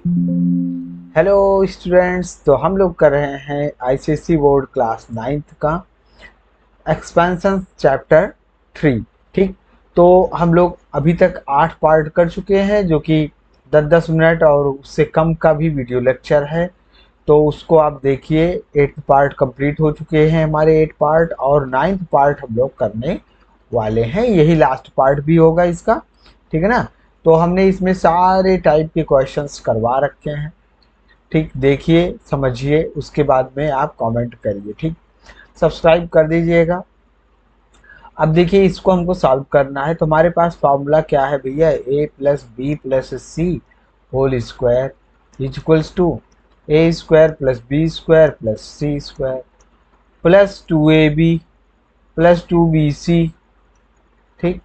Hello students, तो हम लोग कर रहे हैं आईसीएसई बोर्ड क्लास 9th का एक्सपेंशन चैप्टर 3। ठीक, तो हम लोग अभी तक 8 पार्ट कर चुके हैं, जो कि 10-10 मिनट और उससे कम का भी वीडियो लेक्चर है। तो उसको आप देखिए। 8th पार्ट कंप्लीट हो चुके हैं हमारे 8 पार्ट, और 9th पार्ट हम लोग करने वाले हैं। यही लास्ट पार्ट भी होगा इसका, ठीक है ना। तो हमने इसमें सारे टाइप के क्वेश्चंस करवा रखे हैं। ठीक, देखिए समझिए, उसके बाद में आप कमेंट करिए। ठीक, सब्सक्राइब कर दीजिएगा। अब देखिए, इसको हमको सॉल्व करना है। तो हमारे पास फॉर्मूला क्या है भैया, A plus B plus C whole square is equals to A square plus B square plus C square plus 2ab plus 2bc, ठीक,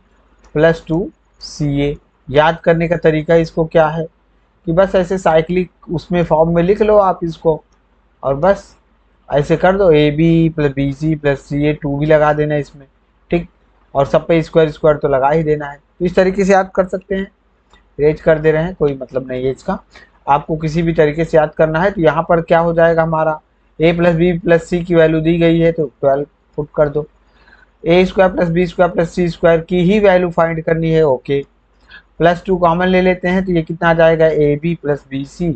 प्लस 2ca। याद करने का तरीका इसको क्या है कि बस ऐसे साइक्लिक उसमें फॉर्म में लिख लो आप इसको, और बस ऐसे कर दो, A B plus B C plus C A, 2 भी लगा देना इसमें। ठीक, और सब पे स्क्वायर स्क्वायर तो लगा ही देना है। तो इस तरीके से याद कर सकते हैं। रेज कर दे रहे हैं, कोई मतलब नहीं है इसका। आपको किसी भी तरीके से याद करना है तो यहाँ पर क्या हो जाएगा हमारा, ए प्लस बी प्लस सी की वैल्यू दी गई है तो 12 पुट कर दो। A square plus B square plus C square की ही वैल्यू फाइंड करनी है। ओके, प्लस 2 कॉमन ले लेते हैं तो ये कितना आ जाएगा, ए B plus B C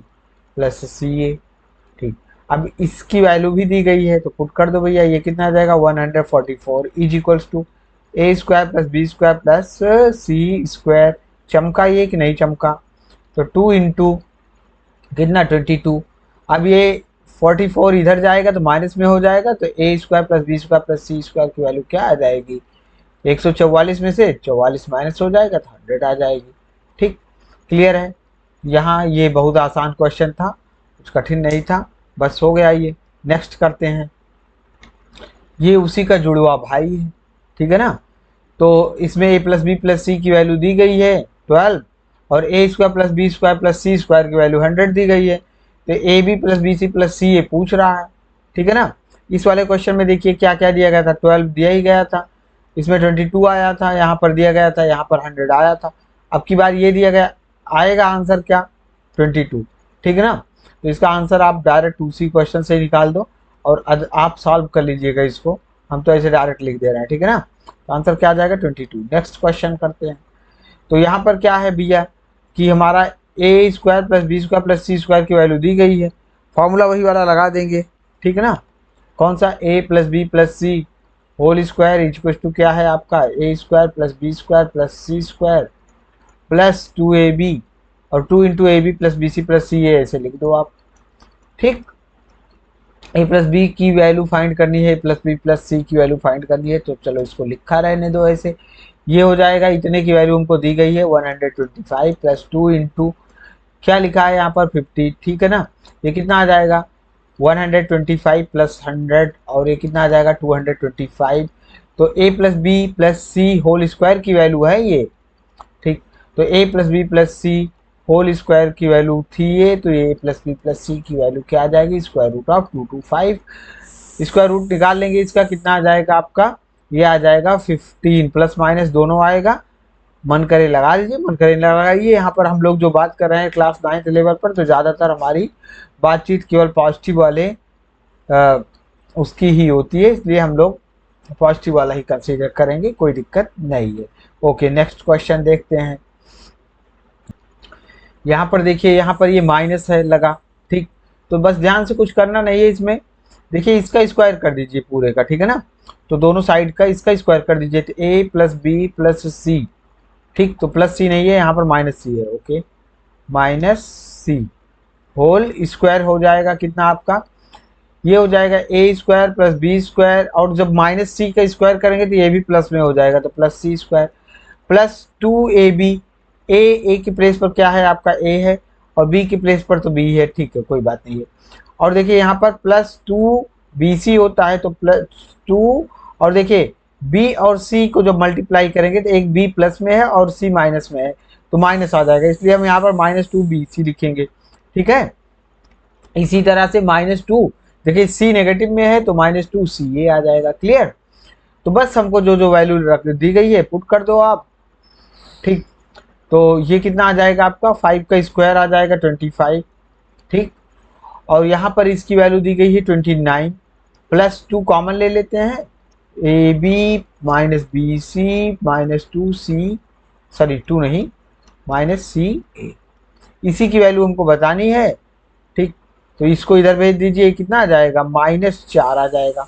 plus C A. ठीक, अब इसकी वैल्यू भी दी गई है तो पुट कर दो भैया। ये कितना आ जाएगा, 144 is equals to A square plus B square plus C square. चमका ये कि नहीं चमका, तो 2 इंटू कितना 22। अब ये 44 इधर जाएगा तो माइनस में हो जाएगा, तो A square plus B square plus C square की वैल्यू क्या आ जाएगी, 144 में से 44 माइनस हो जाएगा तो 100 आ जाएगी। ठीक, क्लियर है। यहाँ ये बहुत आसान क्वेश्चन था, कुछ कठिन नहीं था, बस हो गया ये। नेक्स्ट करते हैं। ये उसी का जुड़वा भाई है, ठीक है ना। तो इसमें ए प्लस बी प्लस सी की वैल्यू दी गई है 12, और A square plus B square plus C square की वैल्यू 100 दी गई है। तो A B plus B C plus C A पूछ रहा है, ठीक है ना। इस वाले क्वेश्चन में देखिए क्या क्या दिया गया था, 12 दिया ही गया था, इसमें 22 आया था, यहाँ पर दिया गया था, यहाँ पर 100 आया था। अब की बार ये दिया गया, आएगा आंसर क्या, 22, ठीक है ना। तो इसका आंसर आप डायरेक्ट उसी क्वेश्चन से निकाल दो और आप सॉल्व कर लीजिएगा इसको। हम तो ऐसे डायरेक्ट लिख दे रहे हैं, ठीक है ना। तो आंसर क्या आ जाएगा, 22। नेक्स्ट क्वेश्चन करते हैं। तो यहाँ पर क्या है भैया कि हमारा A square plus B square plus C square की वैल्यू दी गई है, फॉर्मूला वही वाला लगा देंगे, ठीक है ना। कौन सा, A plus B plus C whole square equal to क्या है आपका, A square plus B square plus C square plus 2ab, और 2 into A B plus B C plus C A ऐसे लिख दो आप। ठीक, ए प्लस बी की वैल्यू फाइंड करनी है, ए प्लस बी प्लस सी की वैल्यू फाइंड करनी है, तो चलो इसको लिखा रहने दो ऐसे। ये हो जाएगा, इतने की वैल्यू हमको दी गई है 125 प्लस 2 इंटू क्या लिखा है यहाँ पर 50, ठीक है ना। ये कितना आ जाएगा, 125 प्लस 100, और ये कितना आ जाएगा 225। तो a plus B plus C whole square की वैल्यू है ये, ठीक। तो a plus B plus C whole square की वैल्यू थी ये, तो ए प्लस बी प्लस सी की वैल्यू क्या आ जाएगी, square root of 225। Square root निकाल लेंगे इसका, कितना आ जाएगा आपका, ये आ जाएगा 15, प्लस माइनस दोनों आएगा। मन करे लगा लीजिए, मन करे लगाइए। यहाँ पर हम लोग जो बात कर रहे हैं क्लास 9th लेवल पर, तो ज़्यादातर हमारी बातचीत केवल पॉजिटिव वाले उसकी ही होती है, इसलिए हम लोग पॉजिटिव वाला ही कंसीडर करेंगे, कोई दिक्कत नहीं है। ओके, नेक्स्ट क्वेश्चन देखते हैं। यहाँ पर देखिए, यहाँ पर ये माइनस है लगा, ठीक। तो बस ध्यान से कुछ करना नहीं है इसमें। देखिए, इसका स्क्वायर कर दीजिए पूरे का, ठीक है ना। तो दोनों साइड का इसका स्क्वायर कर दीजिए, तो ए प्लस बी प्लस सी, ठीक। तो प्लस सी नहीं है, यहाँ पर माइनस सी है। ओके, माइनस सी होल स्क्वायर हो जाएगा कितना आपका, ये हो जाएगा A square plus B square, और जब माइनस सी का स्क्वायर करेंगे तो ये भी प्लस में हो जाएगा, तो प्लस सी स्क्वायर प्लस 2ab। ए की प्लेस पर क्या है आपका, ए है, और बी की प्लेस पर तो बी है, ठीक है, कोई बात नहीं है। और देखिए यहाँ पर प्लस 2bc होता है, तो प्लस 2, और देखिए बी और सी को जब मल्टीप्लाई करेंगे तो एक बी प्लस में है और सी माइनस में है, तो माइनस आ जाएगा, इसलिए हम यहाँ पर -2bc लिखेंगे, ठीक है। इसी तरह से -2, देखिए सी नेगेटिव में है तो -2ca आ जाएगा, क्लियर। तो बस हमको जो जो वैल्यू रख दी गई है पुट कर दो आप, ठीक। तो ये कितना आ जाएगा आपका 5 का स्क्वायर आ जाएगा 25, ठीक। और यहाँ पर इसकी वैल्यू दी गई है 29, प्लस 2 कॉमन ले लेते हैं, a B minus B C minus 2c, sorry 2 नहीं, माइनस सी ए, इसी की वैल्यू हमको बतानी है, ठीक। तो इसको इधर भेज दीजिए, कितना आ जाएगा -4 आ जाएगा।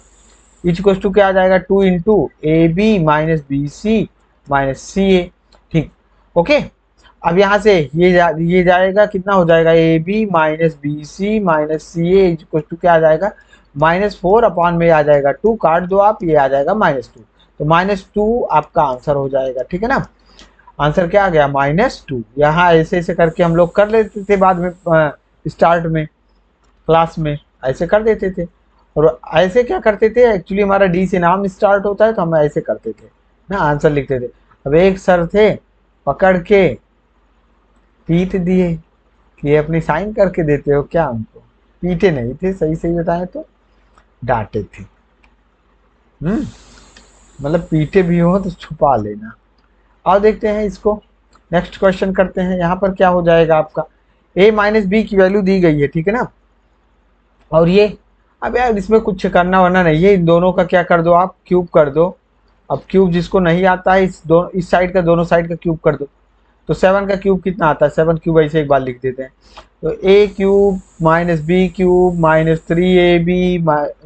इक्वल टू क्या आ जाएगा 2 into A B minus B C minus C A, ठीक। ओके, अब यहाँ से ये जाएगा, कितना हो जाएगा A B minus B C minus C a equal to क्या आ जाएगा -4 अपॉन में आ जाएगा 2, काट दो आप, ये आ जाएगा -2, तो -2 आपका आंसर हो जाएगा, ठीक है ना। आंसर क्या आ गया -2। यहाँ ऐसे ऐसे करके हम लोग कर लेते थे बाद में, स्टार्ट में क्लास में ऐसे कर देते थे। और ऐसे क्या करते थे, एक्चुअली हमारा डी से नाम स्टार्ट होता है तो हम ऐसे करते थे ना, आंसर लिखते थे। अब एक सर थे, पकड़ के पीट दिए कि ये अपनी साइन करके देते हो क्या हमको। पीटे नहीं थे, सही सही बताएं तो डांटे थे। मतलब पीटे भी हो तो छुपा लेना। अब देखते हैं इसको, नेक्स्ट क्वेश्चन करते हैं। यहाँ पर क्या हो जाएगा आपका, a माइनस बी की वैल्यू दी गई है, ठीक है ना। और ये, अब यार इसमें कुछ करना वरना नहीं है, इन दोनों का क्या कर दो आप, क्यूब कर दो। अब क्यूब जिसको नहीं आता है, इस साइड का, दोनों साइड का क्यूब कर दो। तो 7 का क्यूब कितना आता है, 7 क्यूब ऐसे एक बार लिख देते हैं। तो A cube minus B cube minus 3ab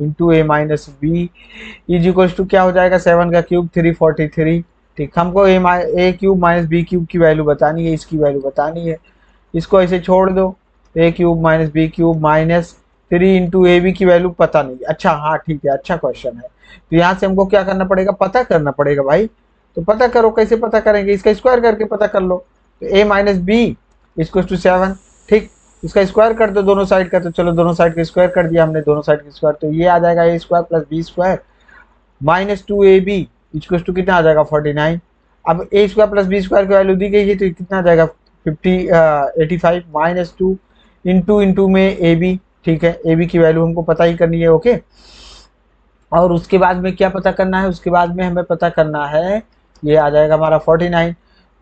into A minus B is equal to क्या हो जाएगा, 7 का क्यूब 343, ठीक। हमको A cube minus B cube की वैल्यू बतानी है, इसकी वैल्यू बतानी है। इसको ऐसे छोड़ दो, A cube minus B cube minus 3 into A B की वैल्यू पता नहीं, अच्छा हाँ ठीक है, अच्छा क्वेश्चन है। तो यहाँ से हमको क्या करना पड़ेगा, पता करना पड़ेगा भाई। तो पता करो, कैसे पता करेंगे, इसका स्क्वायर करके पता कर लो। तो ए माइनस बी इक्वल टू 7, ठीक। इसका स्क्वायर कर दो दोनों साइड का, तो चलो दोनों साइड का स्क्वायर कर दिया हमने, दोनों साइड का स्क्वायर, तो ये आ जाएगा A square plus B square minus 2ab equal to कितना आ जाएगा 49। अब A square plus B square की वैल्यू दी गई है तो कितना आ जाएगा 85 माइनस 2 इंटू में ए बी, ठीक है। ए बी की वैल्यू हमको पता ही करनी है, ओके। और उसके बाद में क्या पता करना है, उसके बाद में हमें पता करना है, ये आ जाएगा हमारा 49।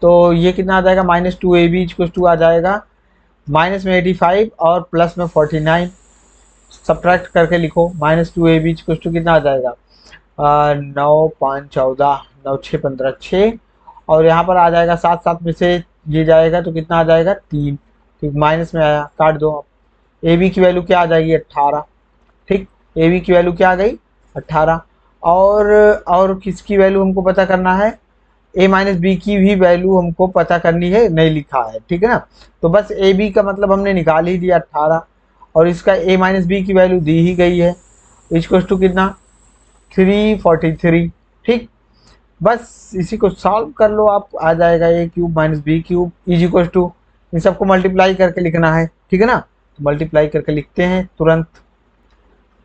तो ये कितना आ जाएगा -2ab इक्वल टू आ जाएगा माइनस में 85 और प्लस में 49, सब्ट्रैक्ट करके लिखो। -2ab इक्वल टू कितना आ जाएगा 9 5 14 9 6 15 6, और यहाँ पर आ जाएगा 7 7 में से ये जाएगा तो कितना आ जाएगा 3, ठीक। माइनस में आया, काट दो आप। ए बी की वैल्यू क्या आ जाएगी 18, ठीक। ए बी की वैल्यू क्या आ गई 18। और किसकी वैल्यू हमको पता करना है, ए माइनस बी की भी वैल्यू हमको पता करनी है, नहीं लिखा है, ठीक है ना। तो बस ए बी का मतलब हमने निकाल ही दिया 18, और इसका ए माइनस बी की वैल्यू दी ही गई है, इक्वल टू कितना 343, ठीक। बस इसी को सॉल्व कर लो आप, आ जाएगा A cube minus B cube is equal to, इन सबको मल्टीप्लाई करके लिखना है, ठीक है ना। तो मल्टीप्लाई करके लिखते हैं तुरंत।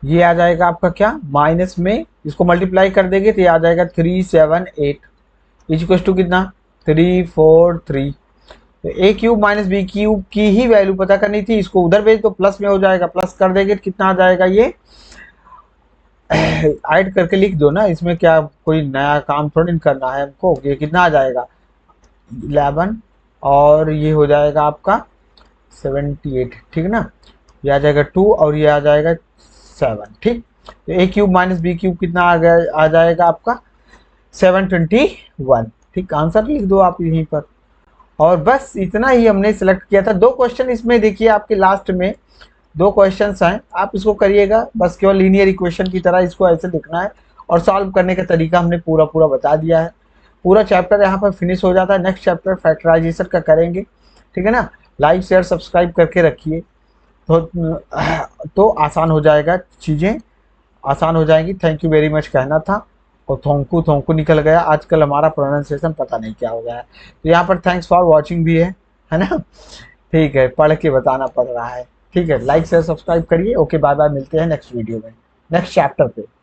ये आ जाएगा आपका क्या, माइनस में इसको मल्टीप्लाई कर देंगे तो ये आ जाएगा 378 इक्वल टू कितना 343। तो A cube minus B cube की ही वैल्यू पता करनी थी, इसको उधर भेज दो, प्लस में हो जाएगा, प्लस कर देंगे तो कितना आ जाएगा, ये ऐड करके लिख दो ना, इसमें क्या कोई नया काम थोड़ी करना है हमको। ये कितना आ जाएगा 11, और ये हो जाएगा आपका 78, ठीक ना। ये आ जाएगा 2 और ये आ जाएगा 7, ठीक। तो A cube minus B cube कितना आ गया, आ जाएगा आपका 721, ठीक। आंसर लिख दो आप यहीं पर। और बस इतना ही हमने सेलेक्ट किया था। 2 क्वेश्चन इसमें देखिए, आपके लास्ट में 2 क्वेश्चंस हैं, आप इसको करिएगा, बस केवल लीनियर इक्वेशन की तरह इसको ऐसे लिखना है, और सॉल्व करने का तरीका हमने पूरा बता दिया है। पूरा चैप्टर यहाँ पर फिनिश हो जाता है। नेक्स्ट चैप्टर फैक्टराइजेशन का करेंगे, ठीक है ना। लाइक शेयर सब्सक्राइब करके रखिए, तो आसान हो जाएगा, चीज़ें आसान हो जाएंगी। थैंक यू वेरी मच कहना था, और थोंकू निकल गया। आजकल हमारा प्रोनाउंसिएशन पता नहीं क्या हो गया है। तो यहाँ पर थैंक्स फॉर वॉचिंग भी है ना, ठीक है, पढ़ के बताना पड़ रहा है, ठीक है। लाइक शेयर सब्सक्राइब करिए, ओके बाय बाय, मिलते हैं नेक्स्ट वीडियो में, नेक्स्ट चैप्टर पे।